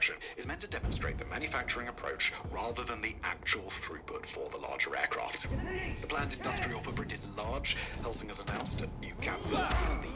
production is meant to demonstrate the manufacturing approach rather than the actual throughput for the larger aircraft. The planned industrial footprint is large. Helsing has announced a new campus in the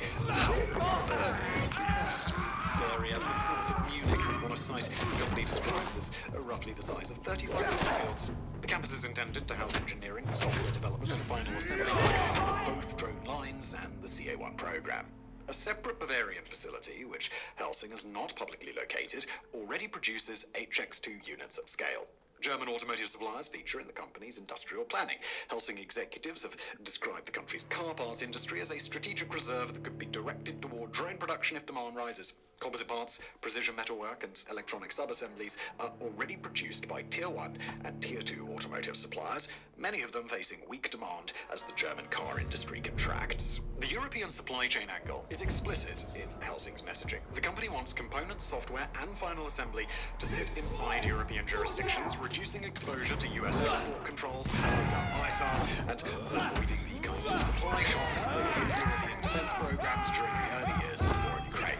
area that's north of Munich on a site the company describes as roughly the size of 35 fields. The campus is intended to house engineering, software development, and final assembly work for both drone lines and the CA-1 program. A separate Bavarian facility, which Helsing has not publicly located, already produces HX2 units at scale. German automotive suppliers feature in the company's industrial planning. Helsing executives have described the country's car parts industry as a strategic reserve that could be directed toward drone production if demand rises. Composite parts, precision metalwork, and electronic sub-assemblies are already produced by Tier 1 and Tier 2 automotive suppliers, many of them facing weak demand as the German car industry contracts. The European supply chain angle is explicit in Helsing's messaging. The company wants components, software, and final assembly to sit inside European jurisdictions, reducing exposure to US export controls under ITAR and avoiding the kind of supply shocks that hit European defense programs during the early years of the war in Ukraine.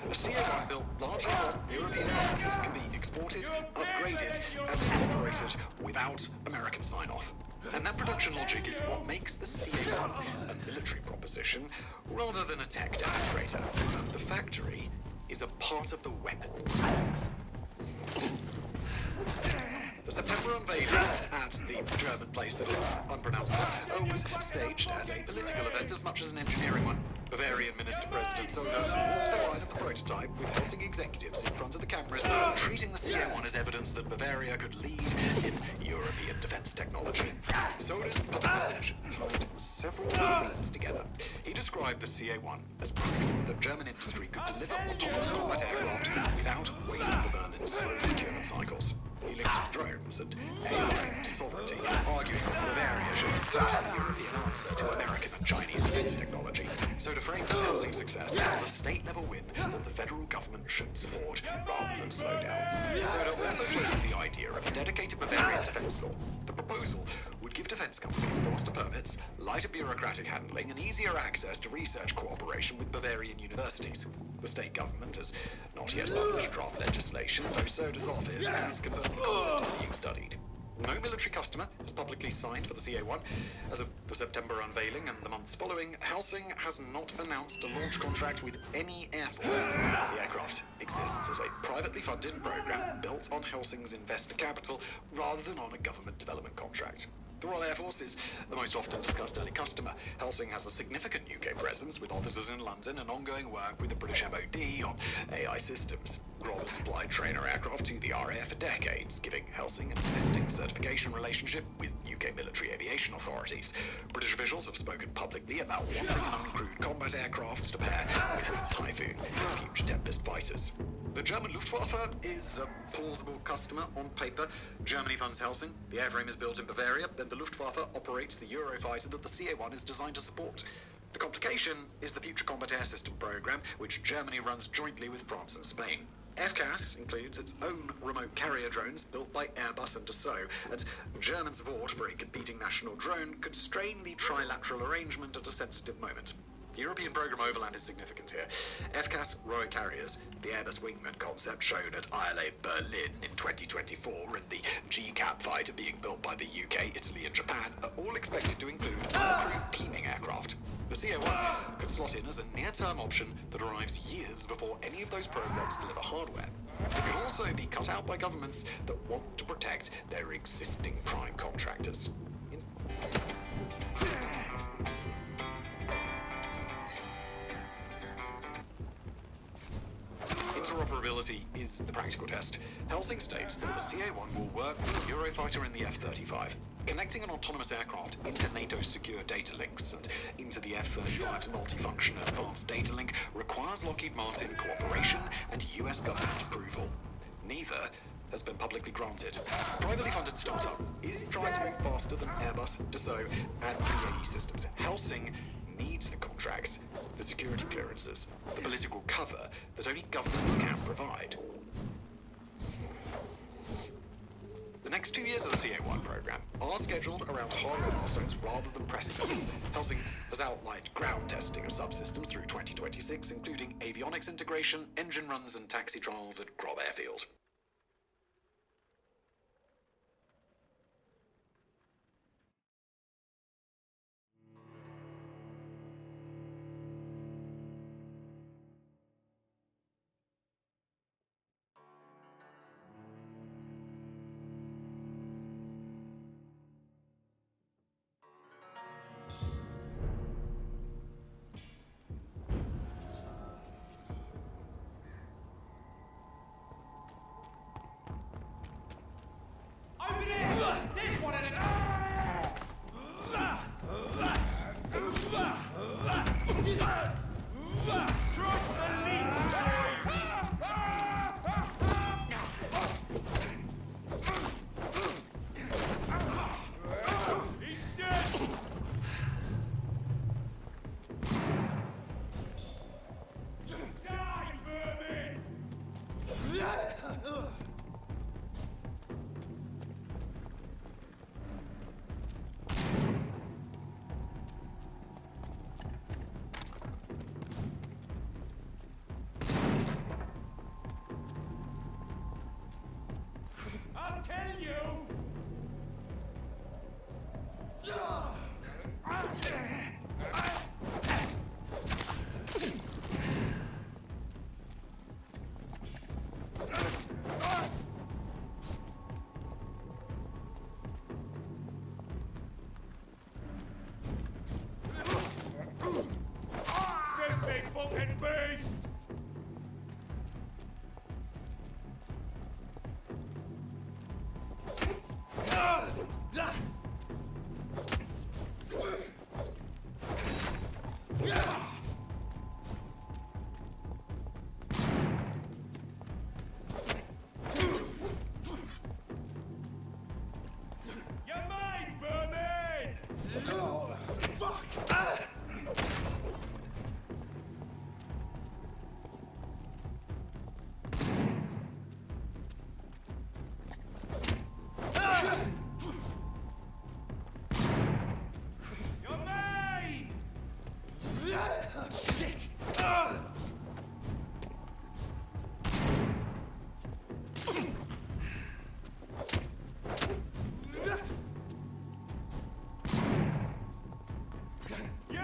A CA-1 built largely from European parts can be exported, upgraded, and operated without American sign-off. And that production logic is what makes the CA-1 a military proposition rather than a tech demonstrator. The factory is a part of the weapon. The September unveiling at the German place that is unpronounceable was staged as a political event as much as an engineering one. Bavarian Minister-President Soda walked the line of the prototype with Helsing executives in front of the cameras, treating the CA-1 as evidence that Bavaria could lead in European defense technology. Soda's public message tied several themes together. He described the CA-1 as proof that German industry could deliver autonomous combat aircraft without waiting for Berlin's slow procurement cycles. He linked drones and AI to sovereignty, arguing that Bavaria should impose the European answer to American and Chinese defense technology. So to frame Helsing's success as a state-level win that the federal government should support rather than slow down. Soda also floated the idea of a dedicated Bavarian defense law. The proposal would give defense companies faster permits, lighter bureaucratic handling, and easier access to research cooperation with Bavarian universities. The state government has not yet published draft legislation, though Soda's office has confirmed the concept is being studied. No military customer has publicly signed for the CA-1. As of the September unveiling and the months following, Helsing has not announced a launch contract with any air force. The aircraft exists as a privately funded program built on Helsing's investor capital rather than on a government development contract. The Royal Air Force is the most often discussed early customer. Helsing has a significant UK presence with offices in London and ongoing work with the British MOD on AI systems. Grob has supplied trainer aircraft to the RAF for decades, giving Helsing an existing certification relationship with UK military aviation authorities. British officials have spoken publicly about wanting an uncrewed combat aircraft to pair with Typhoon and future Tempest fighters. The German Luftwaffe is a plausible customer on paper. Germany funds Helsing, the airframe is built in Bavaria, then the Luftwaffe operates the Eurofighter that the CA-1 is designed to support. The complication is the Future Combat Air System program, which Germany runs jointly with France and Spain. FCAS includes its own remote carrier drones built by Airbus and Dassault, and German support for a competing national drone could strain the trilateral arrangement at a sensitive moment. The European program overlap is significant here. FCAS Roy carriers, the Airbus Wingman concept shown at ILA Berlin in 2024, and the GCAP fighter being built by the UK, Italy, and Japan are all expected to include uncrewed teaming aircraft. The CA-1 could slot in as a near-term option that arrives years before any of those programs deliver hardware. It could also be cut out by governments that want to protect their existing prime contractors. Interoperability is the practical test. Helsing states that the CA-1 will work with the Eurofighter and the F-35. Connecting an autonomous aircraft into NATO's secure data links and into the F-35's multifunction advanced data link requires Lockheed Martin cooperation and US government approval. Neither has been publicly granted. A privately funded startup is trying to move faster than Airbus, Dassault, and BAE Systems. Helsing needs the contracts, the security clearances, the political cover that only governments can provide. The next 2 years of the CA-1 program are scheduled around hardware milestones rather than precedents. Helsing has outlined ground testing of subsystems through 2026, including avionics integration, engine runs, and taxi trials at Grob Airfield. I'll kill you! Filthy fucking beast! You're mine, vermin! Fuck! You're mine! Shit! You!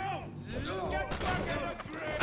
Get back in the grip!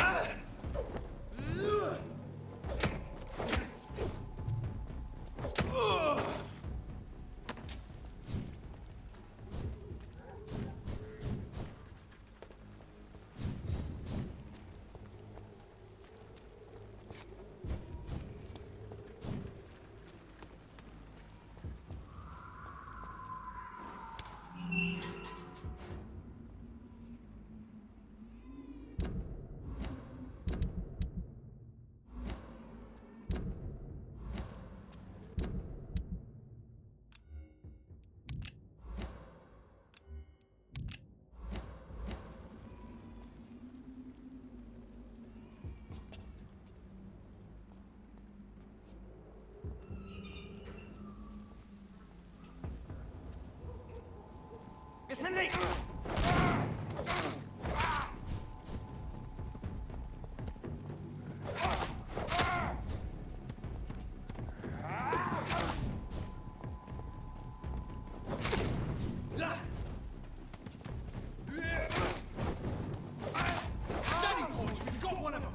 It's in the... Steady, boys! We've got one of them!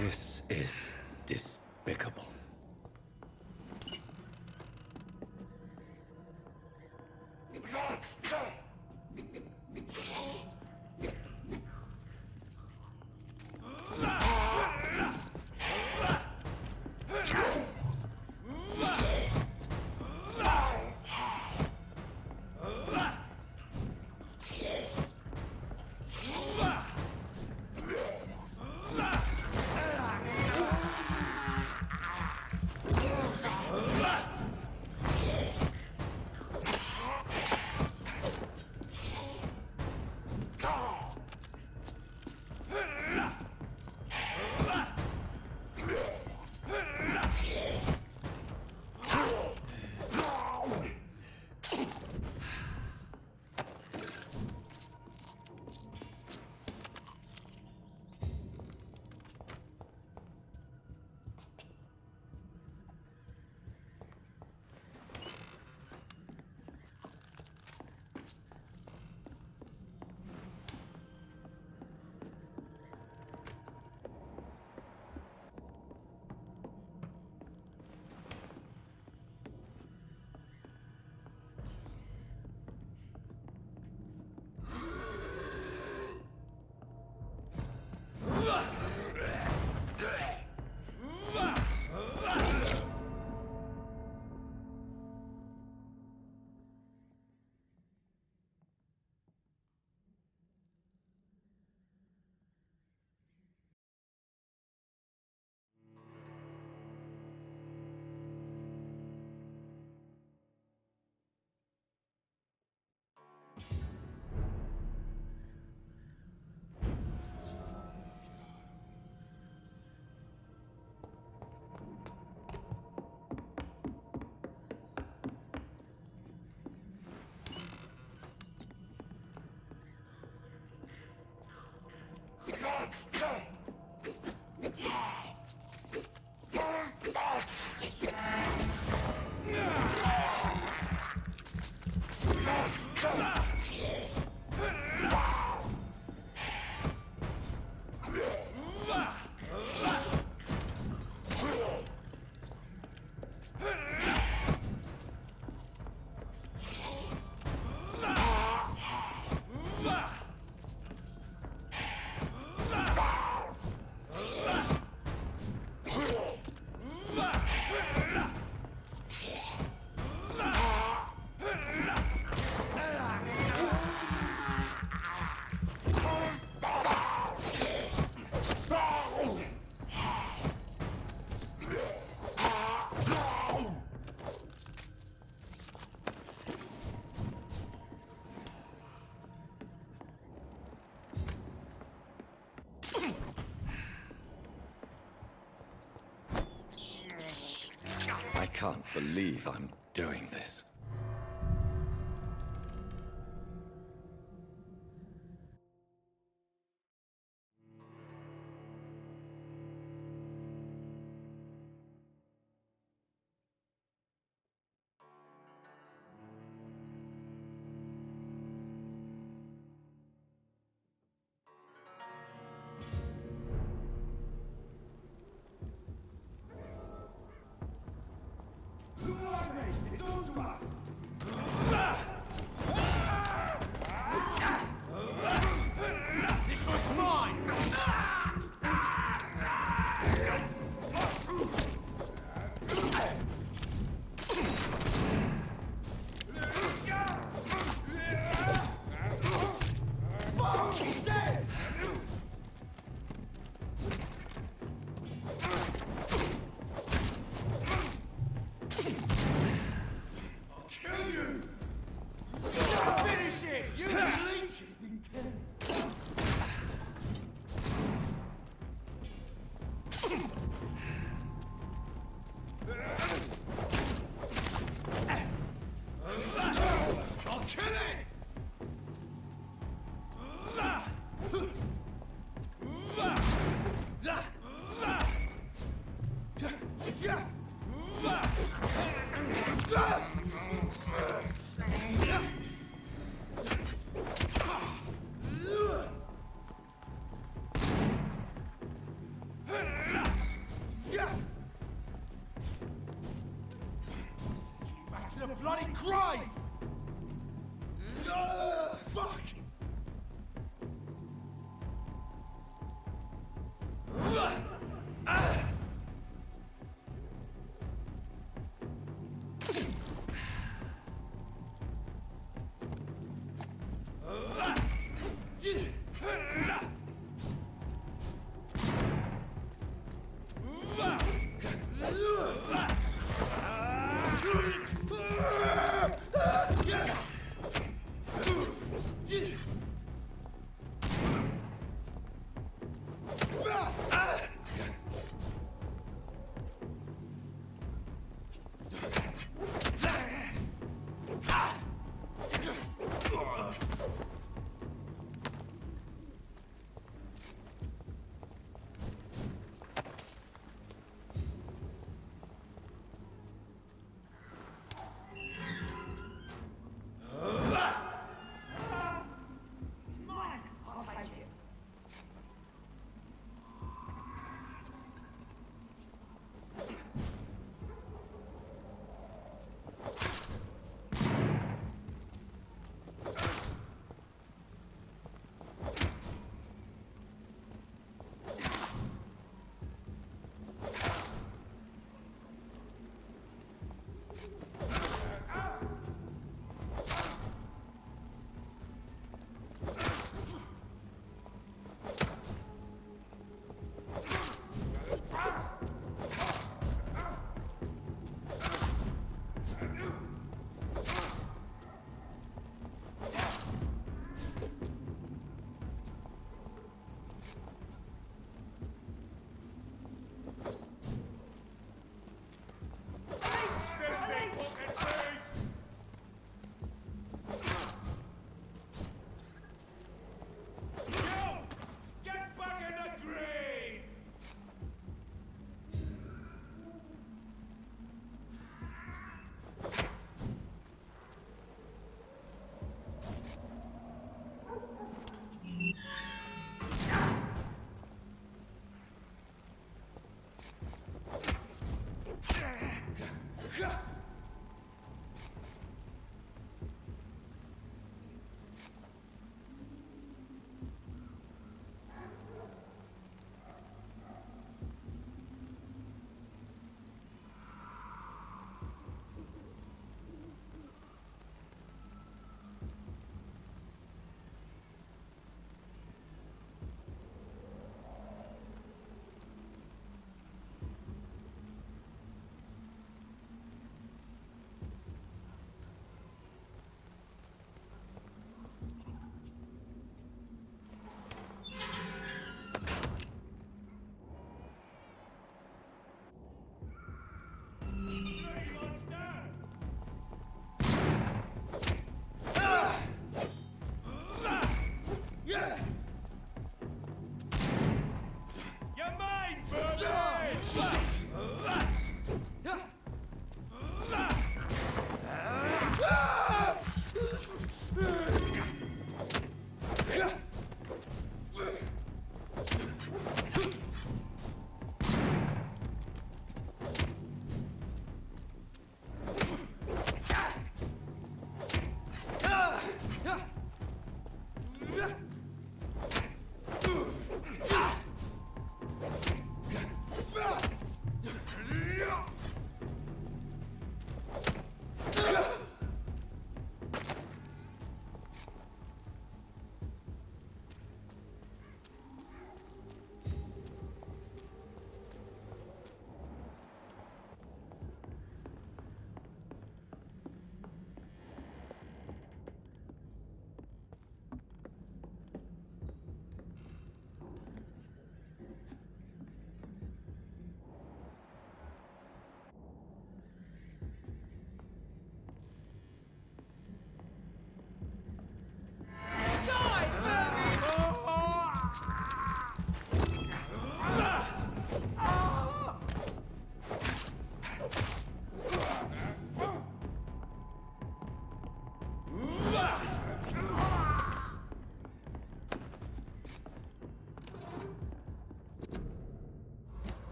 This is despicable. I can't believe I'm doing this. It's all to us. This one's mine. Kill you! Finish it! You